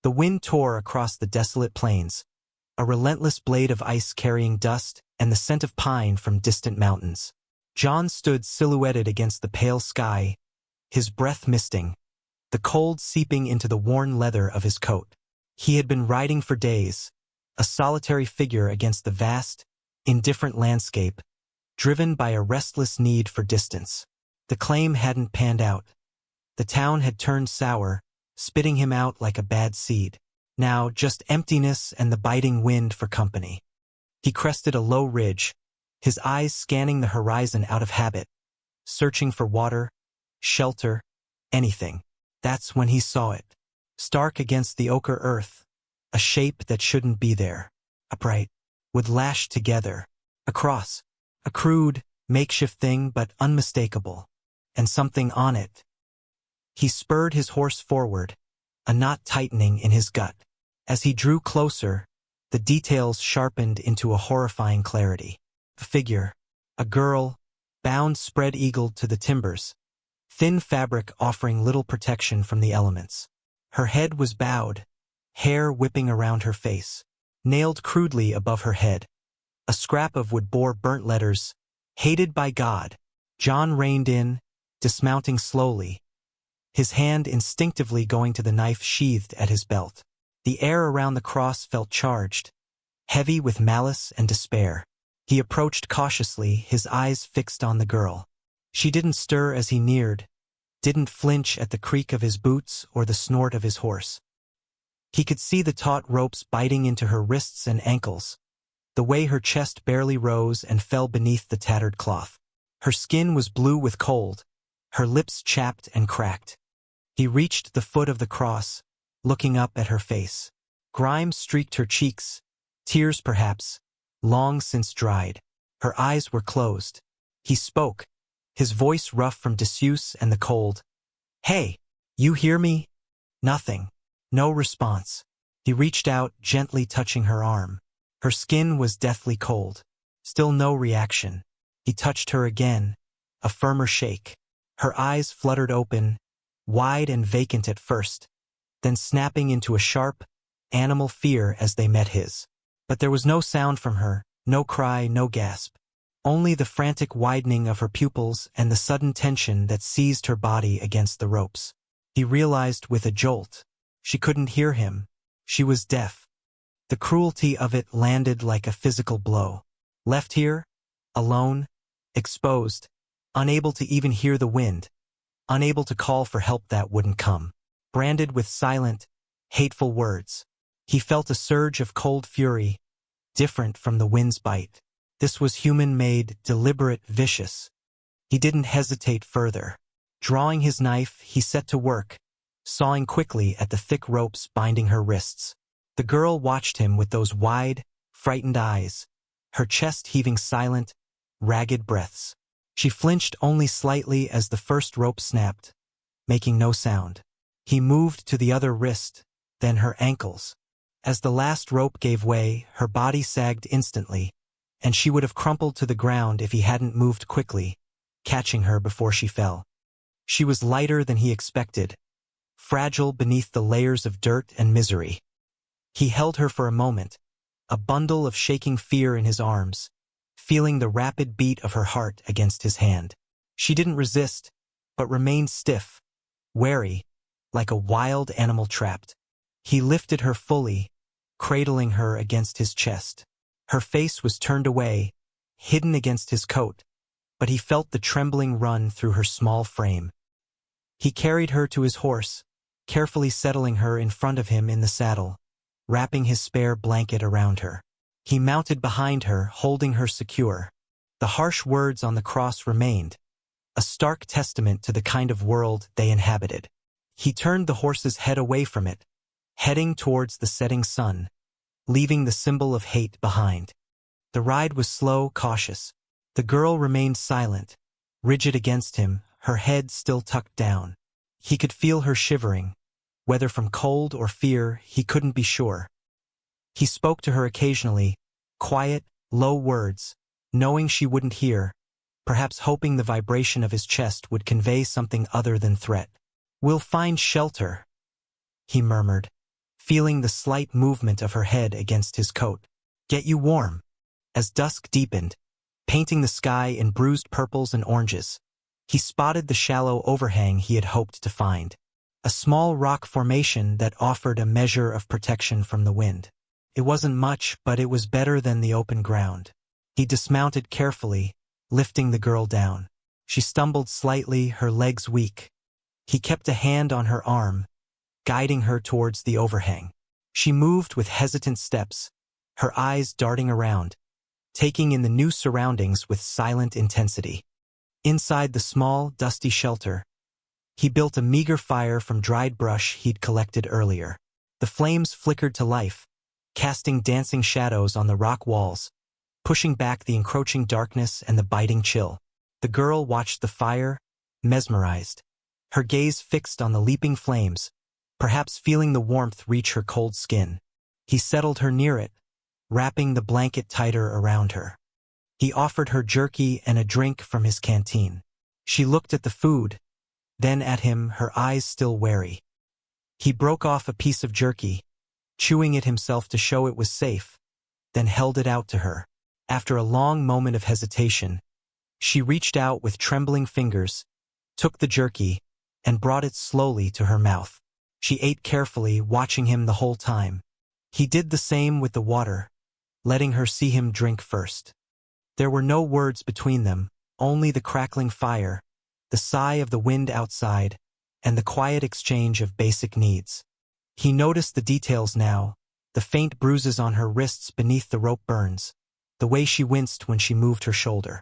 The wind tore across the desolate plains, a relentless blade of ice carrying dust and the scent of pine from distant mountains. John stood silhouetted against the pale sky, his breath misting, the cold seeping into the worn leather of his coat. He had been riding for days, a solitary figure against the vast, indifferent landscape, driven by a restless need for distance. The claim hadn't panned out. The town had turned sour, spitting him out like a bad seed. Now just emptiness and the biting wind for company. He crested a low ridge, his eyes scanning the horizon out of habit, searching for water, shelter, anything. That's when he saw it. Stark against the ochre earth, a shape that shouldn't be there. Upright, with lashed together. A cross. A crude, makeshift thing but unmistakable. And something on it. He spurred his horse forward, a knot tightening in his gut. As he drew closer, the details sharpened into a horrifying clarity. A figure, a girl, bound spread-eagled to the timbers, thin fabric offering little protection from the elements. Her head was bowed, hair whipping around her face, nailed crudely above her head. A scrap of wood bore burnt letters, "Hated by God." John reined in, dismounting slowly, his hand instinctively going to the knife sheathed at his belt. The air around the cross felt charged, heavy with malice and despair. He approached cautiously, his eyes fixed on the girl. She didn't stir as he neared, didn't flinch at the creak of his boots or the snort of his horse. He could see the taut ropes biting into her wrists and ankles, the way her chest barely rose and fell beneath the tattered cloth. Her skin was blue with cold, her lips chapped and cracked. He reached the foot of the cross, looking up at her face. Grime streaked her cheeks, tears perhaps, long since dried. Her eyes were closed. He spoke, his voice rough from disuse and the cold. "Hey, you hear me?" Nothing. No response. He reached out, gently touching her arm. Her skin was deathly cold. Still no reaction. He touched her again, a firmer shake. Her eyes fluttered open, wide and vacant at first, then snapping into a sharp, animal fear as they met his. But there was no sound from her, no cry, no gasp. Only the frantic widening of her pupils and the sudden tension that seized her body against the ropes. He realized with a jolt. She couldn't hear him. She was deaf. The cruelty of it landed like a physical blow. Left here, alone, exposed, unable to even hear the wind, unable to call for help that wouldn't come. Branded with silent, hateful words. He felt a surge of cold fury, different from the wind's bite. This was human-made, deliberate, vicious. He didn't hesitate further. Drawing his knife, he set to work, sawing quickly at the thick ropes binding her wrists. The girl watched him with those wide, frightened eyes, her chest heaving silent, ragged breaths. She flinched only slightly as the first rope snapped, making no sound. He moved to the other wrist, then her ankles. As the last rope gave way, her body sagged instantly, and she would have crumpled to the ground if he hadn't moved quickly, catching her before she fell. She was lighter than he expected, fragile beneath the layers of dirt and misery. He held her for a moment, a bundle of shaking fear in his arms, feeling the rapid beat of her heart against his hand. She didn't resist, but remained stiff, wary, like a wild animal trapped. He lifted her fully, cradling her against his chest. Her face was turned away, hidden against his coat, but he felt the trembling run through her small frame. He carried her to his horse, carefully settling her in front of him in the saddle, wrapping his spare blanket around her. He mounted behind her, holding her secure. The harsh words on the cross remained, a stark testament to the kind of world they inhabited. He turned the horse's head away from it, heading towards the setting sun, leaving the symbol of hate behind. The ride was slow, cautious. The girl remained silent, rigid against him, her head still tucked down. He could feel her shivering. Whether from cold or fear, he couldn't be sure. He spoke to her occasionally, quiet, low words, knowing she wouldn't hear, perhaps hoping the vibration of his chest would convey something other than threat. "We'll find shelter," he murmured, feeling the slight movement of her head against his coat. "Get you warm." As dusk deepened, painting the sky in bruised purples and oranges, he spotted the shallow overhang he had hoped to find. A small rock formation that offered a measure of protection from the wind. It wasn't much, but it was better than the open ground. He dismounted carefully, lifting the girl down. She stumbled slightly, her legs weak. He kept a hand on her arm, guiding her towards the overhang. She moved with hesitant steps, her eyes darting around, taking in the new surroundings with silent intensity. Inside the small, dusty shelter, he built a meager fire from dried brush he'd collected earlier. The flames flickered to life, casting dancing shadows on the rock walls, pushing back the encroaching darkness and the biting chill. The girl watched the fire, mesmerized, her gaze fixed on the leaping flames, perhaps feeling the warmth reach her cold skin. He settled her near it, wrapping the blanket tighter around her. He offered her jerky and a drink from his canteen. She looked at the food, then at him, her eyes still wary. He broke off a piece of jerky, chewing it himself to show it was safe, then held it out to her. After a long moment of hesitation, she reached out with trembling fingers, took the jerky, and brought it slowly to her mouth. She ate carefully, watching him the whole time. He did the same with the water, letting her see him drink first. There were no words between them, only the crackling fire, the sigh of the wind outside, and the quiet exchange of basic needs. He noticed the details now, the faint bruises on her wrists beneath the rope burns, the way she winced when she moved her shoulder.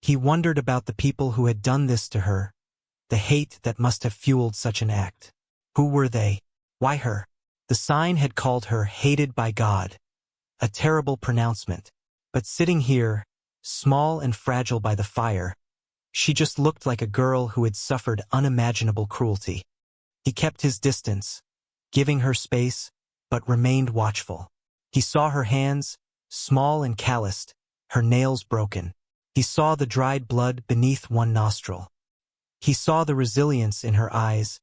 He wondered about the people who had done this to her, the hate that must have fueled such an act. Who were they? Why her? The sign had called her hated by God, a terrible pronouncement. But sitting here, small and fragile by the fire, she just looked like a girl who had suffered unimaginable cruelty. He kept his distance, giving her space, but remained watchful. He saw her hands, small and calloused, her nails broken. He saw the dried blood beneath one nostril. He saw the resilience in her eyes,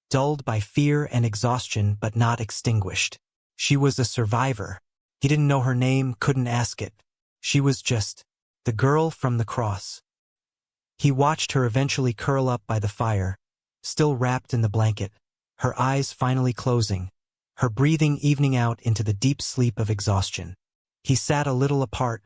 dulled by fear and exhaustion but not extinguished. She was a survivor. He didn't know her name, couldn't ask it. She was just the girl from the cross. He watched her eventually curl up by the fire, still wrapped in the blanket, her eyes finally closing, her breathing evening out into the deep sleep of exhaustion. He sat a little apart,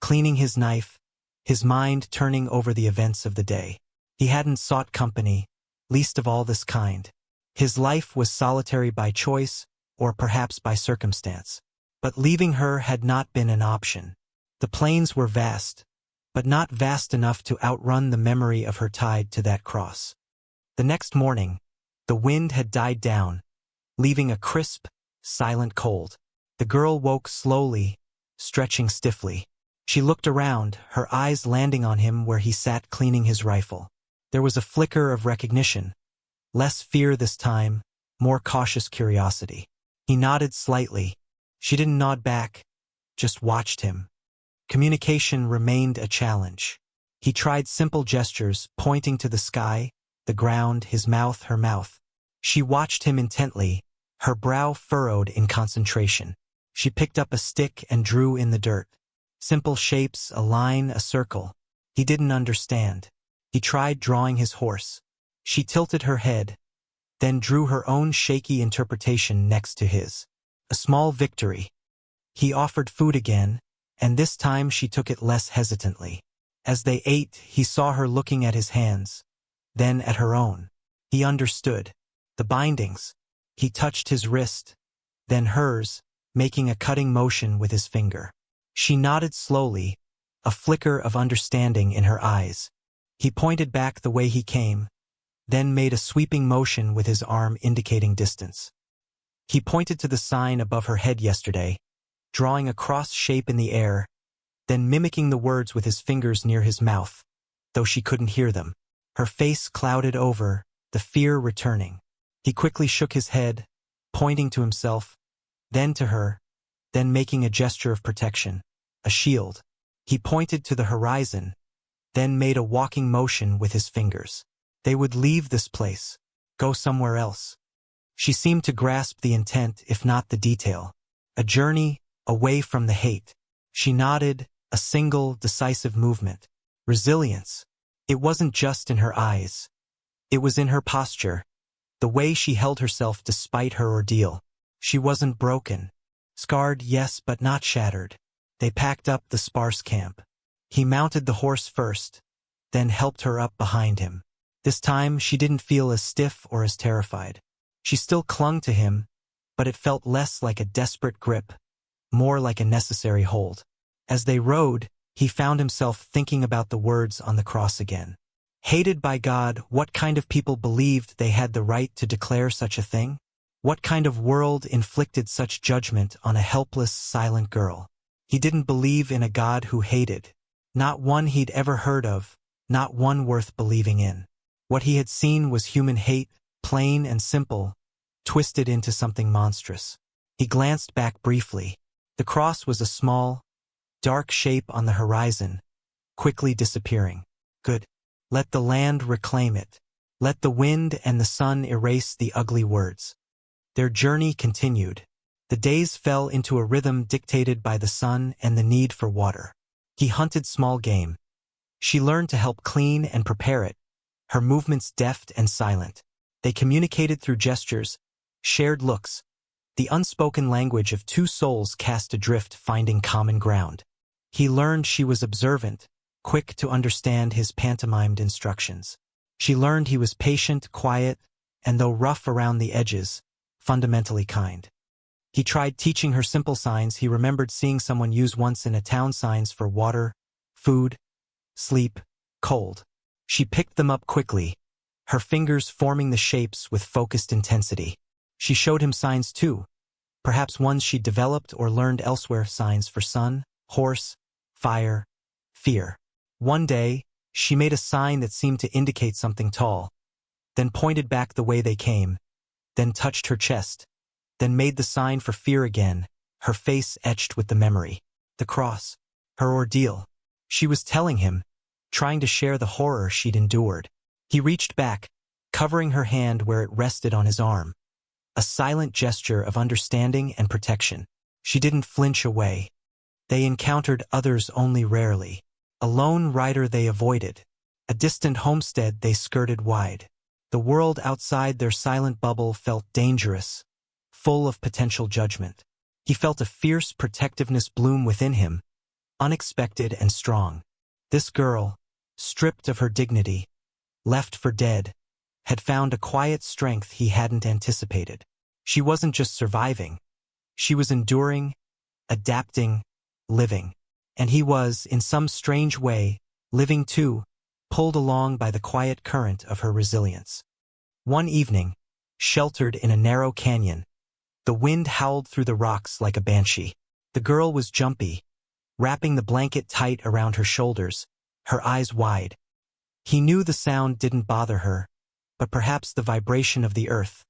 cleaning his knife, his mind turning over the events of the day. He hadn't sought company, least of all this kind. His life was solitary by choice, or perhaps by circumstance. But leaving her had not been an option. The plains were vast, but not vast enough to outrun the memory of her tied to that cross. The next morning, the wind had died down, leaving a crisp, silent cold. The girl woke slowly, stretching stiffly. She looked around, her eyes landing on him where he sat cleaning his rifle. There was a flicker of recognition. Less fear this time, more cautious curiosity. He nodded slightly. She didn't nod back, just watched him. Communication remained a challenge. He tried simple gestures, pointing to the sky, the ground, his mouth, her mouth. She watched him intently, her brow furrowed in concentration. She picked up a stick and drew in the dirt. Simple shapes, a line, a circle. He didn't understand. He tried drawing his horse. She tilted her head, then drew her own shaky interpretation next to his. A small victory. He offered food again, and this time she took it less hesitantly. As they ate, he saw her looking at his hands, then at her own. He understood. The bindings. He touched his wrist, then hers, making a cutting motion with his finger. She nodded slowly, a flicker of understanding in her eyes. He pointed back the way he came, then made a sweeping motion with his arm indicating distance. He pointed to the sign above her head yesterday, drawing a cross shape in the air, then mimicking the words with his fingers near his mouth, though she couldn't hear them. Her face clouded over, the fear returning. He quickly shook his head, pointing to himself, then to her, then making a gesture of protection, a shield. He pointed to the horizon, then made a walking motion with his fingers. They would leave this place, go somewhere else. She seemed to grasp the intent, if not the detail. A journey away from the hate. She nodded, a single, decisive movement. Resilience. It wasn't just in her eyes. It was in her posture, the way she held herself despite her ordeal. She wasn't broken. Scarred, yes, but not shattered. They packed up the sparse camp. He mounted the horse first, then helped her up behind him. This time she didn't feel as stiff or as terrified. She still clung to him, but it felt less like a desperate grip, more like a necessary hold. As they rode, he found himself thinking about the words on the cross again. Hated by God, what kind of people believed they had the right to declare such a thing? What kind of world inflicted such judgment on a helpless, silent girl? He didn't believe in a God who hated. Not one he'd ever heard of, not one worth believing in. What he had seen was human hate, plain and simple, twisted into something monstrous. He glanced back briefly. The cross was a small, dark shape on the horizon, quickly disappearing. Good. Let the land reclaim it. Let the wind and the sun erase the ugly words. Their journey continued. The days fell into a rhythm dictated by the sun and the need for water. He hunted small game. She learned to help clean and prepare it, her movements deft and silent. They communicated through gestures, shared looks, the unspoken language of two souls cast adrift finding common ground. He learned she was observant, quick to understand his pantomimed instructions. She learned he was patient, quiet, and though rough around the edges, fundamentally kind. He tried teaching her simple signs he remembered seeing someone use once in a town: signs for water, food, sleep, cold. She picked them up quickly, her fingers forming the shapes with focused intensity. She showed him signs too, perhaps ones she'd developed or learned elsewhere: signs for sun, horse, fire, fear. One day, she made a sign that seemed to indicate something tall, then pointed back the way they came, then touched her chest, then made the sign for fear again, her face etched with the memory. The cross. Her ordeal. She was telling him, trying to share the horror she'd endured. He reached back, covering her hand where it rested on his arm. A silent gesture of understanding and protection. She didn't flinch away. They encountered others only rarely. A lone rider they avoided. A distant homestead they skirted wide. The world outside their silent bubble felt dangerous, full of potential judgment. He felt a fierce protectiveness bloom within him, unexpected and strong. This girl, stripped of her dignity, left for dead, had found a quiet strength he hadn't anticipated. She wasn't just surviving. She was enduring, adapting, living. And he was, in some strange way, living too, pulled along by the quiet current of her resilience. One evening, sheltered in a narrow canyon, the wind howled through the rocks like a banshee. The girl was jumpy, wrapping the blanket tight around her shoulders, her eyes wide. He knew the sound didn't bother her, but perhaps the vibration of the earth,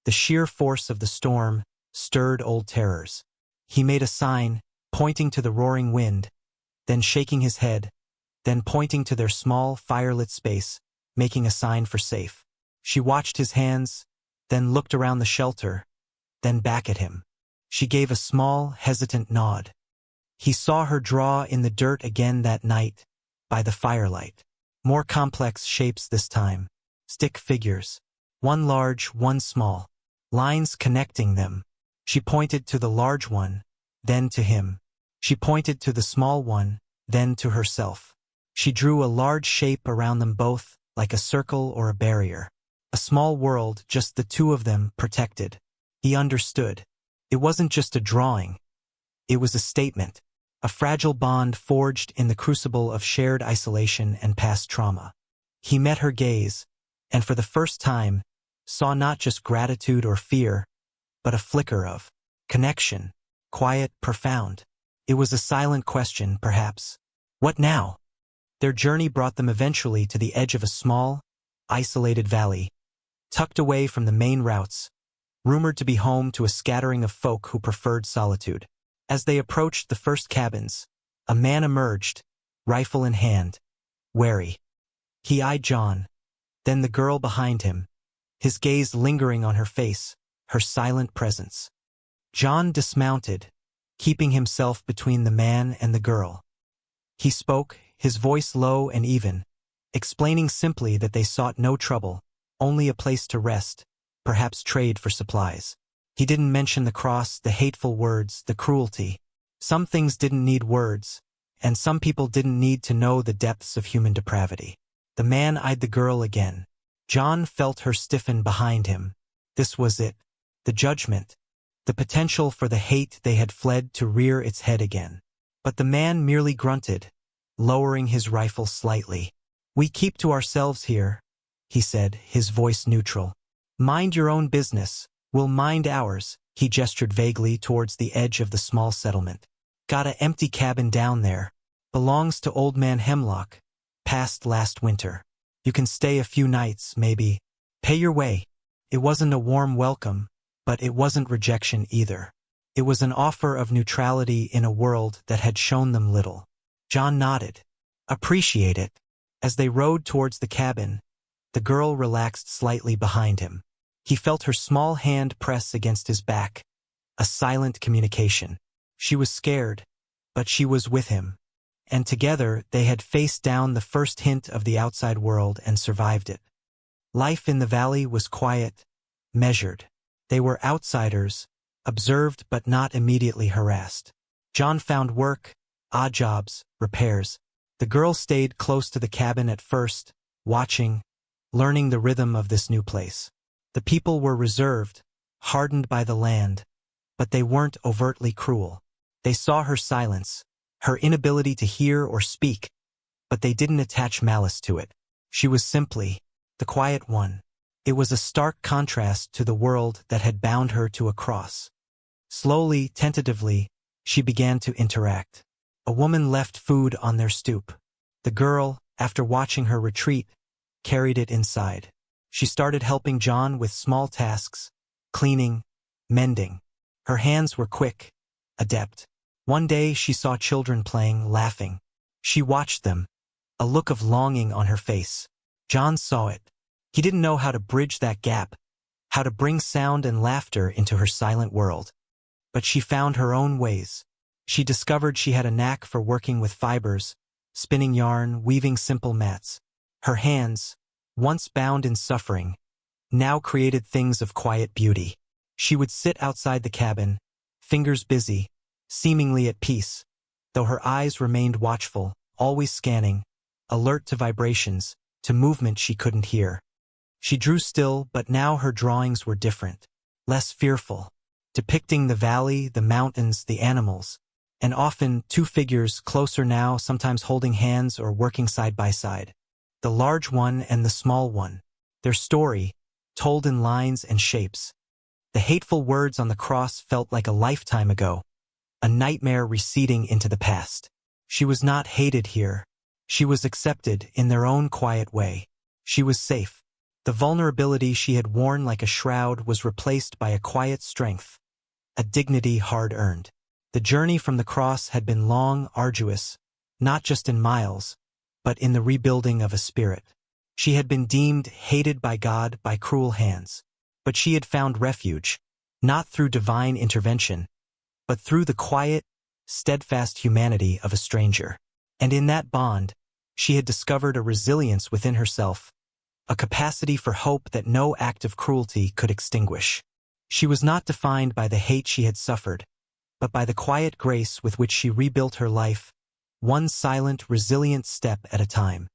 the sheer force of the storm, stirred old terrors. He made a sign, pointing to the roaring wind, then shaking his head, then pointing to their small, firelit space, making a sign for safe. She watched his hands, then looked around the shelter, then back at him. She gave a small, hesitant nod. He saw her draw in the dirt again that night, by the firelight. More complex shapes this time. Stick figures. One large, one small. Lines connecting them. She pointed to the large one, then to him. She pointed to the small one, then to herself. She drew a large shape around them both, like a circle or a barrier. A small world, just the two of them, protected. He understood. It wasn't just a drawing. It was a statement. A fragile bond forged in the crucible of shared isolation and past trauma. He met her gaze, and for the first time, saw not just gratitude or fear, but a flicker of connection, quiet, profound. It was a silent question, perhaps. What now? Their journey brought them eventually to the edge of a small, isolated valley, tucked away from the main routes, rumored to be home to a scattering of folk who preferred solitude. As they approached the first cabins, a man emerged, rifle in hand, wary. He eyed John, then the girl behind him, his gaze lingering on her face, her silent presence. John dismounted, keeping himself between the man and the girl. He spoke, his voice low and even, explaining simply that they sought no trouble, only a place to rest, perhaps trade for supplies. He didn't mention the cross, the hateful words, the cruelty. Some things didn't need words, and some people didn't need to know the depths of human depravity. The man eyed the girl again. John felt her stiffen behind him. This was it. The judgment. The potential for the hate they had fled to rear its head again. But the man merely grunted, lowering his rifle slightly. "We keep to ourselves here," he said, his voice neutral. "Mind your own business. We'll mind ours." He gestured vaguely towards the edge of the small settlement. "Got a empty cabin down there. Belongs to Old Man Hemlock. Passed last winter. You can stay a few nights, maybe. Pay your way." It wasn't a warm welcome, but it wasn't rejection either. It was an offer of neutrality in a world that had shown them little. John nodded. "Appreciate it." As they rode towards the cabin, the girl relaxed slightly behind him. He felt her small hand press against his back, a silent communication. She was scared, but she was with him. And together they had faced down the first hint of the outside world and survived it. Life in the valley was quiet, measured. They were outsiders, observed but not immediately harassed. John found work, odd jobs, repairs. The girl stayed close to the cabin at first, watching, learning the rhythm of this new place. The people were reserved, hardened by the land, but they weren't overtly cruel. They saw her silence, her inability to hear or speak, but they didn't attach malice to it. She was simply the quiet one. It was a stark contrast to the world that had bound her to a cross. Slowly, tentatively, she began to interact. A woman left food on their stoop. The girl, after watching her retreat, carried it inside. She started helping John with small tasks, cleaning, mending. Her hands were quick, adept. One day she saw children playing, laughing. She watched them, a look of longing on her face. John saw it. He didn't know how to bridge that gap, how to bring sound and laughter into her silent world. But she found her own ways. She discovered she had a knack for working with fibers, spinning yarn, weaving simple mats. Her hands, once bound in suffering, now created things of quiet beauty. She would sit outside the cabin, fingers busy, seemingly at peace, though her eyes remained watchful, always scanning, alert to vibrations, to movement she couldn't hear. She drew still, but now her drawings were different, less fearful, depicting the valley, the mountains, the animals, and often two figures closer now, sometimes holding hands or working side by side. The large one and the small one, their story, told in lines and shapes. The hateful words on the cross felt like a lifetime ago, a nightmare receding into the past. She was not hated here. She was accepted in their own quiet way. She was safe. The vulnerability she had worn like a shroud was replaced by a quiet strength, a dignity hard-earned. The journey from the cross had been long, arduous, not just in miles, but in the rebuilding of a spirit. She had been deemed hated by God by cruel hands, but she had found refuge, not through divine intervention, but through the quiet, steadfast humanity of a stranger. And in that bond, she had discovered a resilience within herself, a capacity for hope that no act of cruelty could extinguish. She was not defined by the hate she had suffered, but by the quiet grace with which she rebuilt her life, one silent, resilient step at a time.